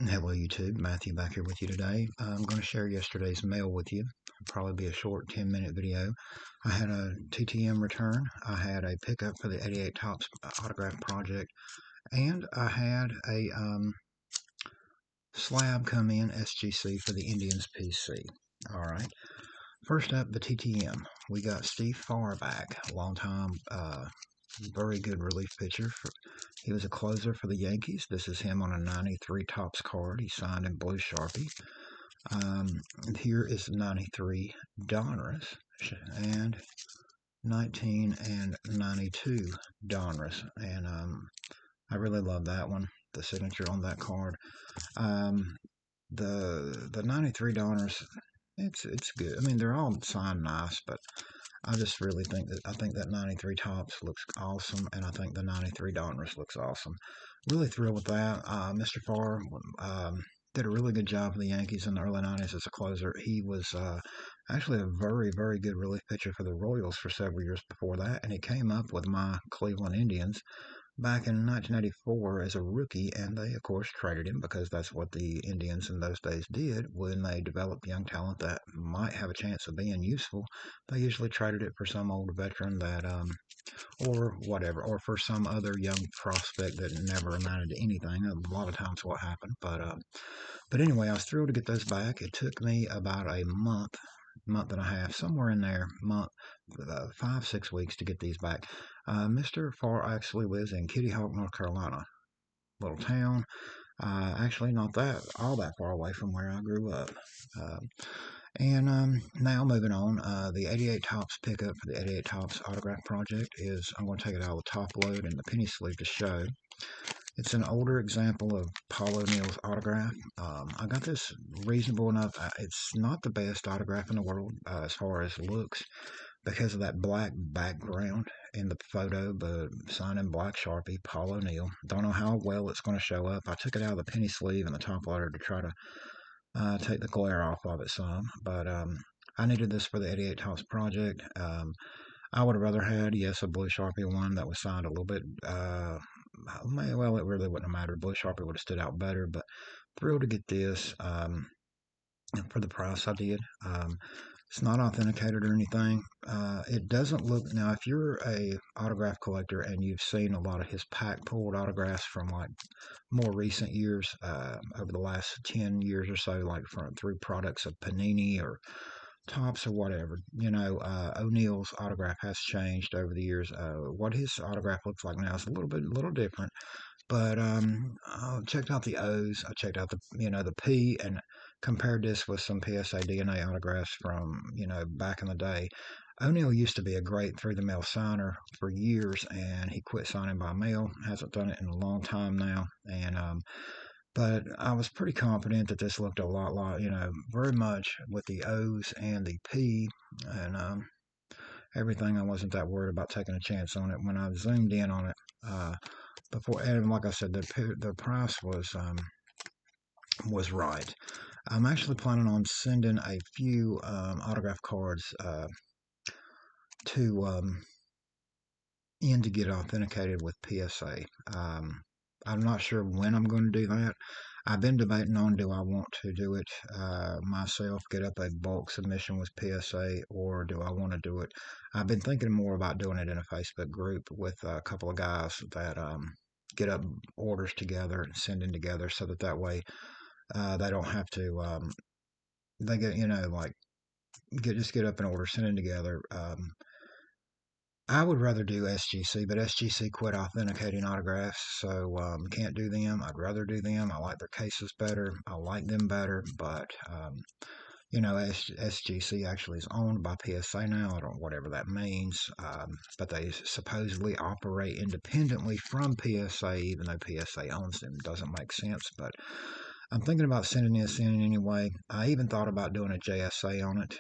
Hello YouTube, Matthew back here with you today. I'm going to share yesterday's mail with you. It'll probably be a short 10-minute video. I had a TTM return, I had a pickup for the 88 Topps autograph project, and I had a slab come in, SGC, for the Indians PC. Alright, first up, the TTM. We got Steve Farr back, a long time, very good relief pitcher. He was a closer for the Yankees. This is him on a 93 Topps card. He signed in blue Sharpie. And here is 93 Donruss and 19 and 92 Donruss. And I really love that one, the signature on that card. The 93 Donruss, it's good. I mean, they're all signed nice, but I just really think that 93 Topps looks awesome, and I think the 93 Donruss looks awesome. Really thrilled with that. Mr. Farr did a really good job for the Yankees in the early 90s as a closer. He was actually a very, very good relief pitcher for the Royals for several years before that, and he came up with my Cleveland Indians back in 1984 as a rookie, and they, of course, traded him because that's what the Indians in those days did when they developed young talent that might have a chance of being useful. They usually traded it for some old veteran that, or whatever, or for some other young prospect that never amounted to anything. A lot of times what happened, but anyway, I was thrilled to get those back. It took me about a month and a half, somewhere in there, 5, 6 weeks to get these back. Mr. Farr actually lives in Kitty Hawk, North Carolina, little town. Actually, not all that far away from where I grew up. Uh, and now moving on, the 88 Topps pickup for the 88 Topps autograph project is, I'm going to take it out of the top load and the penny sleeve to show. It's an older example of Paul O'Neill's autograph. I got this reasonable enough. It's not the best autograph in the world as far as looks because of that black background in the photo, but signed in black Sharpie, Paul O'Neill. Don't know how well it's going to show up. I took it out of the penny sleeve and the top loader to try to take the glare off of it some, but I needed this for the 88 Topps project. I would have rather had, yes, a blue Sharpie one that was signed a little bit, well, it really wouldn't have mattered. Blue Sharpie would have stood out better, but thrilled to get this for the price I did. It's not authenticated or anything. It doesn't look, now if you're a autograph collector and you've seen a lot of his pack pulled autographs from like more recent years, over the last 10 years or so, like through products of Panini or Topps or whatever, O'Neill's autograph has changed over the years. What his autograph looks like now is a little different. But I checked out the O's. I checked out the P, and compared this with some PSA DNA autographs from back in the day. O'Neill used to be a great through the mail signer for years, and he quit signing by mail. Hasn't done it in a long time now, and but I was pretty confident that this looked a lot, very much with the O's and the P, and everything. I wasn't that worried about taking a chance on it when I zoomed in on it. Before, and like I said, the price was right. I'm actually planning on sending a few autograph cards to in to get authenticated with PSA. I'm not sure when I'm going to do that. I've been debating on, do I want to do it myself, get up a bulk submission with PSA, or do I want to do it? I've been thinking more about doing it in a Facebook group with a couple of guys that get up orders together and sending together, so that way they don't have to. They get like just get up an order, sending together. I would rather do SGC, but SGC quit authenticating autographs, so can't do them. I'd rather do them. I like their cases better. I like them better, but SGC actually is owned by PSA now. I don't whatever that means, but they supposedly operate independently from PSA, even though PSA owns them. Doesn't make sense, but I'm thinking about sending this in anyway. I even thought about doing a JSA on it.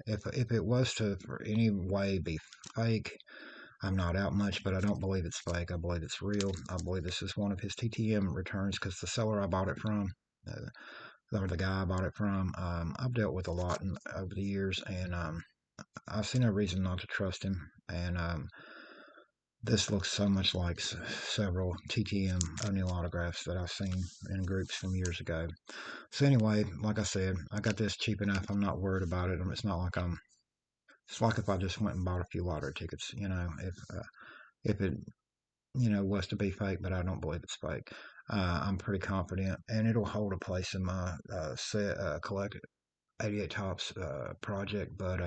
If it was to for any way be fake, I'm not out much, but I don't believe it's fake. I believe it's real. I believe this is one of his TTM returns because the seller I bought it from, or the guy I bought it from, I've dealt with a lot over the years, and I see no reason not to trust him. And This looks so much like several TTM O'Neal autographs that I've seen in groups from years ago. So anyway, like I said, I got this cheap enough. I'm not worried about it. It's not like it's like if I just went and bought a few lottery tickets, if it, was to be fake, but I don't believe it's fake. I'm pretty confident, and it'll hold a place in my set collected 88 Tops project, but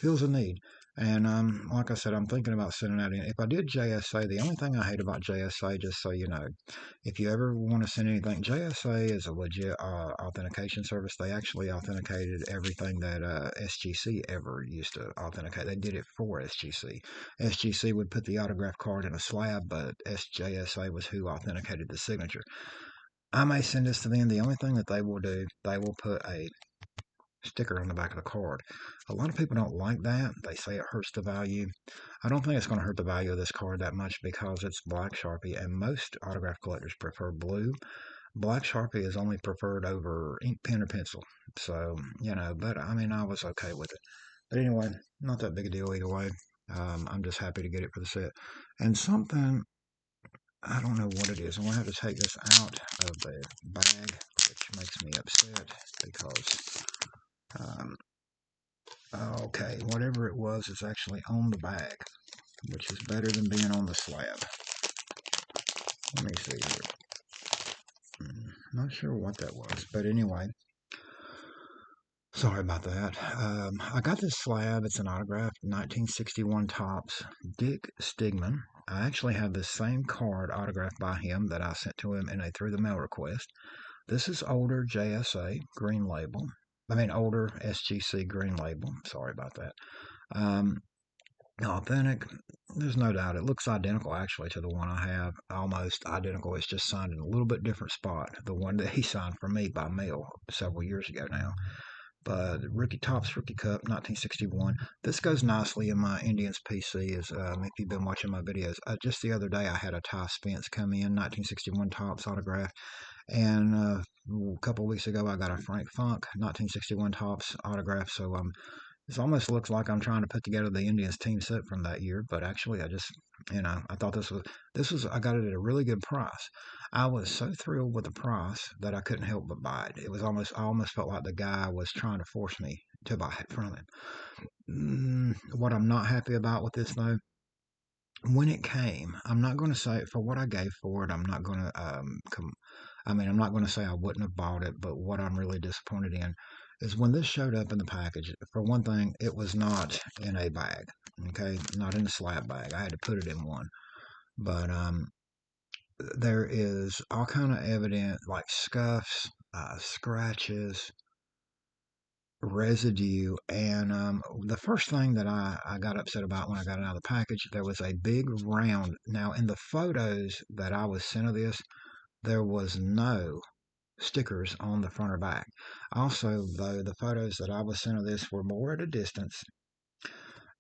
feels a need. And like I said, I'm thinking about sending that in. If I did JSA, the only thing I hate about JSA, just so you know, if you ever want to send anything, JSA is a legit authentication service. They actually authenticated everything that SGC ever used to authenticate. They did it for SGC. SGC would put the autograph card in a slab, but SJSA was who authenticated the signature. I may send this to them. The only thing that they will do, they will put a sticker on the back of the card. A lot of people don't like that. They say it hurts the value. I don't think it's going to hurt the value of this card that much because it's black Sharpie, and most autograph collectors prefer blue. Black Sharpie is only preferred over ink pen or pencil. So, but I mean, I was okay with it. But anyway, not that big a deal either way. I'm just happy to get it for the set. And something, I don't know what it is. I'm going to have to take this out of the bag, which makes me upset because um, okay, whatever it was is actually on the bag, which is better than being on the slab. Let me see here. Not sure what that was, but anyway, sorry about that. I got this slab. It's an autograph, 1961 Tops, Dick Stigman. I actually have the same card autographed by him that I sent to him in a through the mail request. This is older JSA green label. I mean older SGC green label. Sorry about that. Authentic, there's no doubt. It looks identical actually to the one I have, almost identical. It's just signed in a little bit different spot. The one that he signed for me by mail several years ago now. But Rookie Topps Rookie Cup 1961. This goes nicely in my Indians PC. As if you've been watching my videos, just the other day I had a Ty Spence come in 1961 Topps autograph, and a couple of weeks ago I got a Frank Funk 1961 Topps autograph. So this almost looks like I'm trying to put together the Indians team set from that year, but actually I just, I thought I got it at a really good price. I was so thrilled with the price that I couldn't help but buy it. I almost felt like the guy was trying to force me to buy it from him. What I'm not happy about with this though, when it came, I'm not going to say for what I gave for it. I'm not going to I'm not going to say I wouldn't have bought it, but what I'm really disappointed in is when this showed up in the package. For one thing, it was not in a bag. Okay, not in a slab bag. I had to put it in one. But there is all kind of evidence like scuffs, scratches, residue, and the first thing that I got upset about when I got it out of the package, there was a big round. Now in the photos that I was sent of this, there was no stickers on the front or back. Also, though, the photos that I was sent of this were more at a distance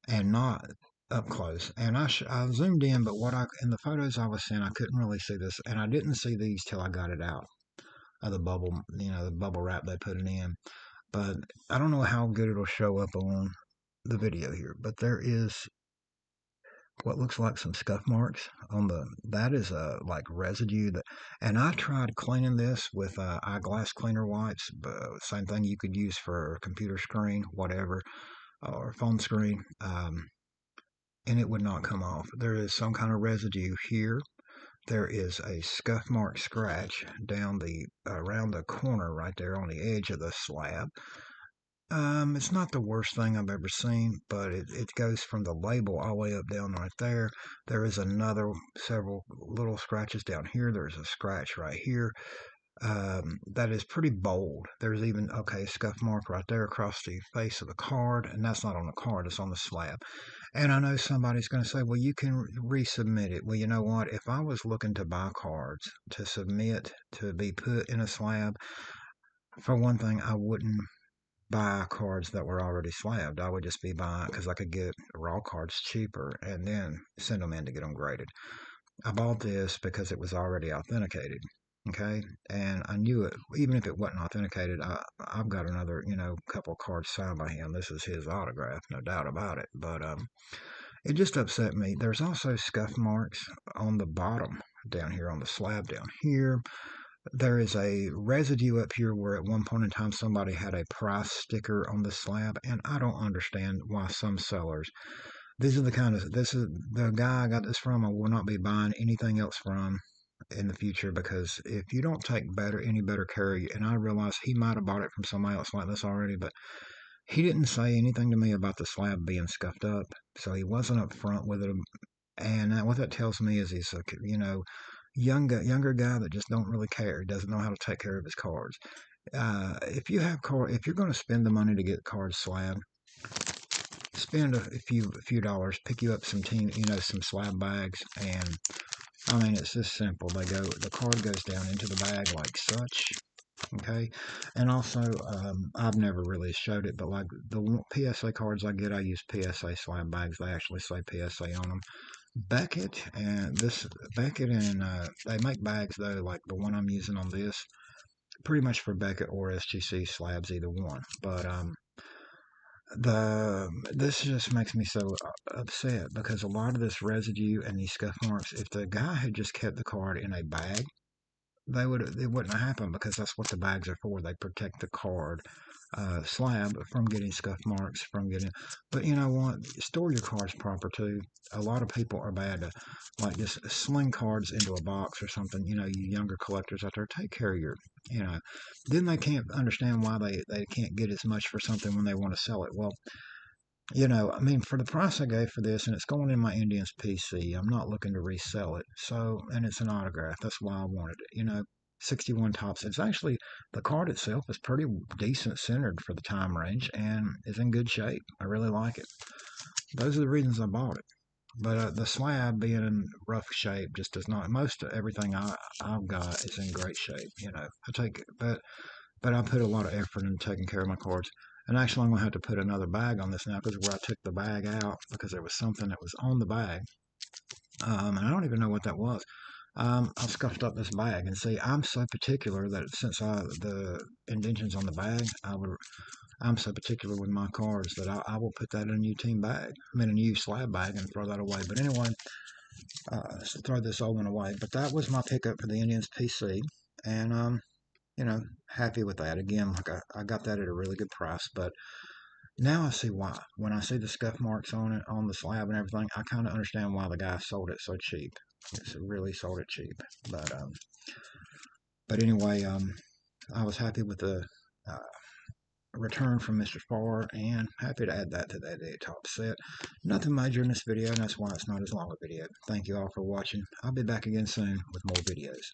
and not up close. And I zoomed in, but in the photos I was sent, I couldn't really see this, and I didn't see these till I got it out of the bubble, the bubble wrap they put it in. But I don't know how good it'll show up on the video here, but there is what looks like some scuff marks on that is like residue that, and I tried cleaning this with eyeglass cleaner wipes, but same thing you could use for a computer screen, whatever, or phone screen, and it would not come off. There is some kind of residue here. There is a scuff mark scratch down the around the corner right there on the edge of the slab. It's not the worst thing I've ever seen, but it goes from the label all the way up down right there. There is several little scratches down here. There's a scratch right here. That is pretty bold. There's even, okay, scuff mark right there across the face of the card, and that's not on the card, it's on the slab. And I know somebody's going to say, well, you can resubmit it. Well, you know what? If I was looking to buy cards to submit to be put in a slab, for one thing, I wouldn't buy cards that were already slabbed. I would just be buying because I could get raw cards cheaper and then send them in to get them graded. I bought this because it was already authenticated. Okay, and I knew it. Even if it wasn't authenticated, I've got another, couple of cards signed by him. This is his autograph, no doubt about it. But It just upset me. There's also scuff marks on the bottom down here on the slab down here. There is a residue up here where at one point in time somebody had a price sticker on the slab, and I don't understand why some sellers. These are the kind of this is the guy I got this from. I will not be buying anything else from in the future because if you don't take any better care, and I realize he might have bought it from somebody else like this already, but he didn't say anything to me about the slab being scuffed up, so he wasn't up front with it. And what that tells me is he's a younger guy that just don't really care. He doesn't know how to take care of his cards. If you're going to spend the money to get cards slab, spend a few dollars, pick you up some slab bags, and I mean it's just simple. The card goes down into the bag like such. Okay, and also I've never really showed it, but like the PSA cards I get, I use PSA slab bags. They actually say PSA on them. Beckett and they make bags though, like the one I'm using on this, pretty much for Beckett or SGC slabs, either one. But the this just makes me so upset because a lot of this residue and these scuff marks, if the guy had just kept the card in a bag, it wouldn't have happened because that's what the bags are for. They protect the card slab from getting scuff marks, but you know what? Store your cards proper too. A lot of people are bad to like just sling cards into a box or something. You younger collectors out there, take care of you know, then they can't understand why they can't get as much for something when they want to sell it. Well, I mean, for the price I gave for this, and it's going in my Indians PC, I'm not looking to resell it. So, and it's an autograph. That's why I wanted it. 61 tops. It's actually, the card itself is pretty decent centered for the time range and is in good shape. I really like it. Those are the reasons I bought it. But the slab being in rough shape just does not. Most of everything I've got is in great shape. But I put a lot of effort into taking care of my cards. And actually, I'm going to have to put another bag on this now because where I took the bag out because there was something that was on the bag. And I don't even know what that was. I scuffed up this bag. And see, I'm so particular that since the indentions on the bag, I'm so particular with my cards that I will put that in a new team bag. A new slab bag and throw that away. But anyway, so throw this old one away. But that was my pickup for the Indians PC. And happy with that. Again, like I got that at a really good price, but now I see why. When I see the scuff marks on it, on the slab and everything, I kind of understand why the guy sold it so cheap. It's really sold it cheap. But anyway, I was happy with the uh, return from Mr. Farr and happy to add that to that top set. Nothing major in this video, and that's why it's not as long a video. Thank you all for watching. I'll be back again soon with more videos.